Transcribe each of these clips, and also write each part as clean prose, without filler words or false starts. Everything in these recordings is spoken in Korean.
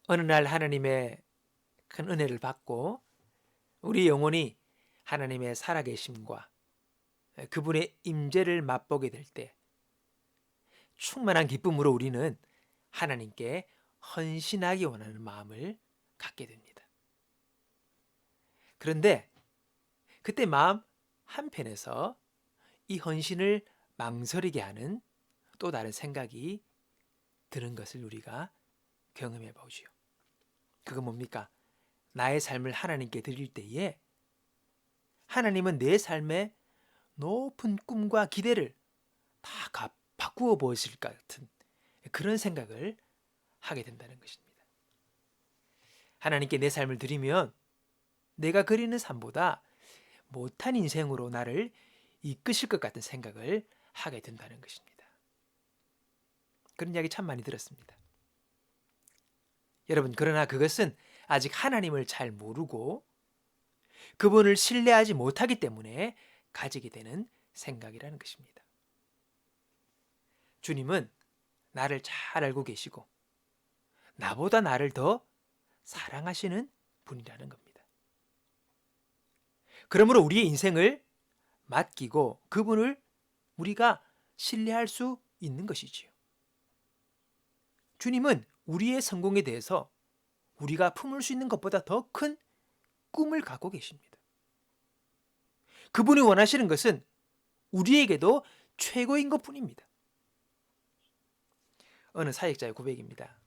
어느 날 하나님의 큰 은혜를 받고 우리 영혼이 하나님의 살아계심과 그분의 임재를 맛보게 될 때 충만한 기쁨으로 우리는 하나님께 헌신하기 원하는 마음을 갖게 됩니다. 그런데 그때 마음 한편에서 이 헌신을 망설이게 하는 또 다른 생각이 드는 것을 우리가 경험해 보지요. 그건 뭡니까? 나의 삶을 하나님께 드릴 때에 하나님은 내 삶에 높은 꿈과 기대를 다 바꾸어 보실 것 같은 그런 생각을 하게 된다는 것입니다. 하나님께 내 삶을 드리면 내가 그리는 삶보다 못한 인생으로 나를 이끄실 것 같은 생각을 하게 된다는 것입니다. 그런 이야기 참 많이 들었습니다. 여러분, 그러나 그것은 아직 하나님을 잘 모르고 그분을 신뢰하지 못하기 때문에 가지게 되는 생각이라는 것입니다. 주님은 나를 잘 알고 계시고 나보다 나를 더 사랑하시는 분이라는 겁니다. 그러므로 우리의 인생을 맡기고 그분을 우리가 신뢰할 수 있는 것이지요. 주님은 우리의 성공에 대해서 우리가 품을 수 있는 것보다 더 큰 꿈을 갖고 계십니다. 그분이 원하시는 것은 우리에게도 최고인 것뿐입니다. 어느 사역자의 고백입니다.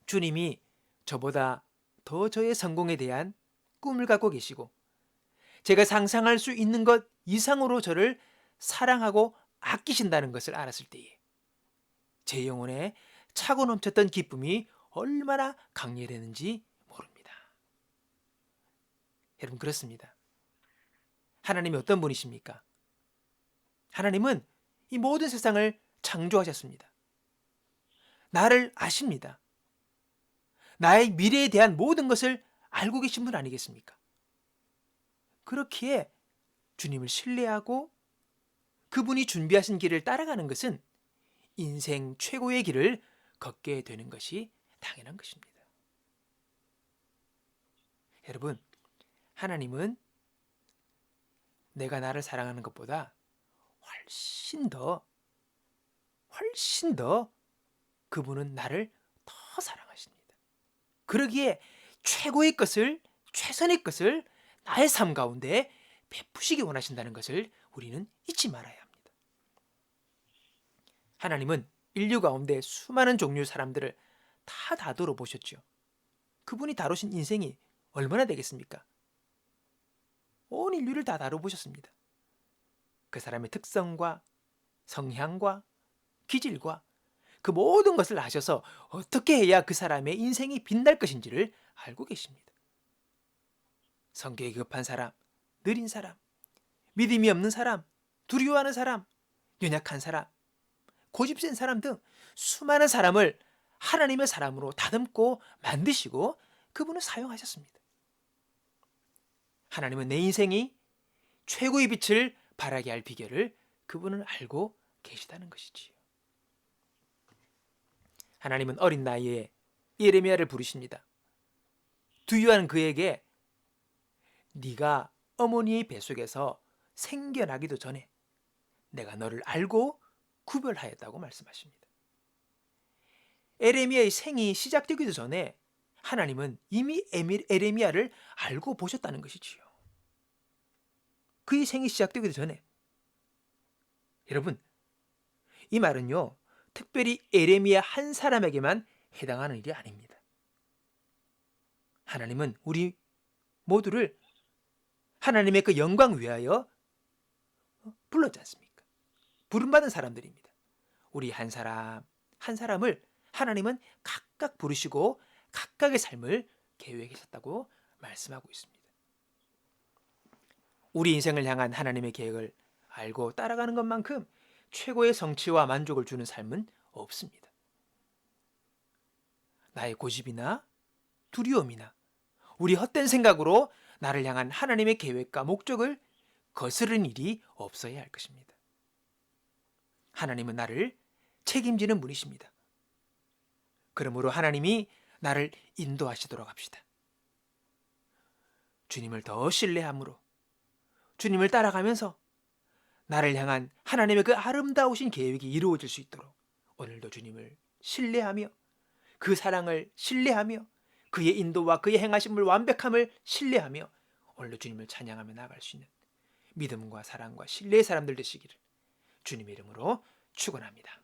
주님이 저보다 더 저의 성공에 대한 꿈을 갖고 계시고 제가 상상할 수 있는 것 이상으로 저를 사랑하고 아끼신다는 것을 알았을 때에 제 영혼에 차고 넘쳤던 기쁨이 얼마나 강렬했는지 모릅니다. 여러분, 그렇습니다. 하나님이 어떤 분이십니까? 하나님은 이 모든 세상을 창조하셨습니다. 나를 아십니다. 나의 미래에 대한 모든 것을 알고 계신 분 아니겠습니까? 그렇기에 주님을 신뢰하고 그분이 준비하신 길을 따라가는 것은 인생 최고의 길을 걷게 되는 것이 당연한 것입니다. 여러분, 하나님은 내가 나를 사랑하는 것보다 훨씬 더 그분은 나를 더 사랑하십니다. 그러기에 최고의 것을, 최선의 것을 나의 삶 가운데 베푸시기 원하신다는 것을 우리는 잊지 말아야 합니다. 하나님은 인류 가운데 수많은 종류의 사람들을 다 다루어 보셨죠. 그분이 다루신 인생이 얼마나 되겠습니까? 온 인류를 다 다뤄보셨습니다. 그 사람의 특성과 성향과 기질과 그 모든 것을 아셔서 어떻게 해야 그 사람의 인생이 빛날 것인지를 알고 계십니다. 성격이 급한 사람, 느린 사람, 믿음이 없는 사람, 두려워하는 사람, 연약한 사람, 고집센 사람 등 수많은 사람을 하나님의 사람으로 다듬고 만드시고 그분을 사용하셨습니다. 하나님은 내 인생이 최고의 빛을 발하게 할 비결을 그분은 알고 계시다는 것이지요. 하나님은 어린 나이에 예레미야를 부르십니다. 두유한 그에게 네가 어머니의 뱃속에서 생겨나기도 전에 내가 너를 알고 구별하였다고 말씀하십니다. 에레미야의 생이 시작되기도 전에 하나님은 이미 에레미야를 알고 보셨다는 것이지요. 그의 생이 시작되기도 전에. 여러분, 이 말은요, 특별히 에레미야 한 사람에게만 해당하는 일이 아닙니다. 하나님은 우리 모두를 하나님의 그 영광 위하여 불렀지 않습니까? 부름받은 사람들입니다. 우리 한 사람 한 사람을 하나님은 각각 부르시고 각각의 삶을 계획하셨다고 말씀하고 있습니다. 우리 인생을 향한 하나님의 계획을 알고 따라가는 것만큼 최고의 성취와 만족을 주는 삶은 없습니다. 나의 고집이나 두려움이나 우리 헛된 생각으로 나를 향한 하나님의 계획과 목적을 거스르는 일이 없어야 할 것입니다. 하나님은 나를 책임지는 분이십니다. 그러므로 하나님이 나를 인도하시도록 합시다. 주님을 더 신뢰함으로 주님을 따라가면서 나를 향한 하나님의 그 아름다우신 계획이 이루어질 수 있도록 오늘도 주님을 신뢰하며 그 사랑을 신뢰하며 그의 인도와 그의 행하심을 완벽함을 신뢰하며 오늘도 주님을 찬양하며 나아갈 수 있는 믿음과 사랑과 신뢰의 사람들 되시기를 주님의 이름으로 축원합니다.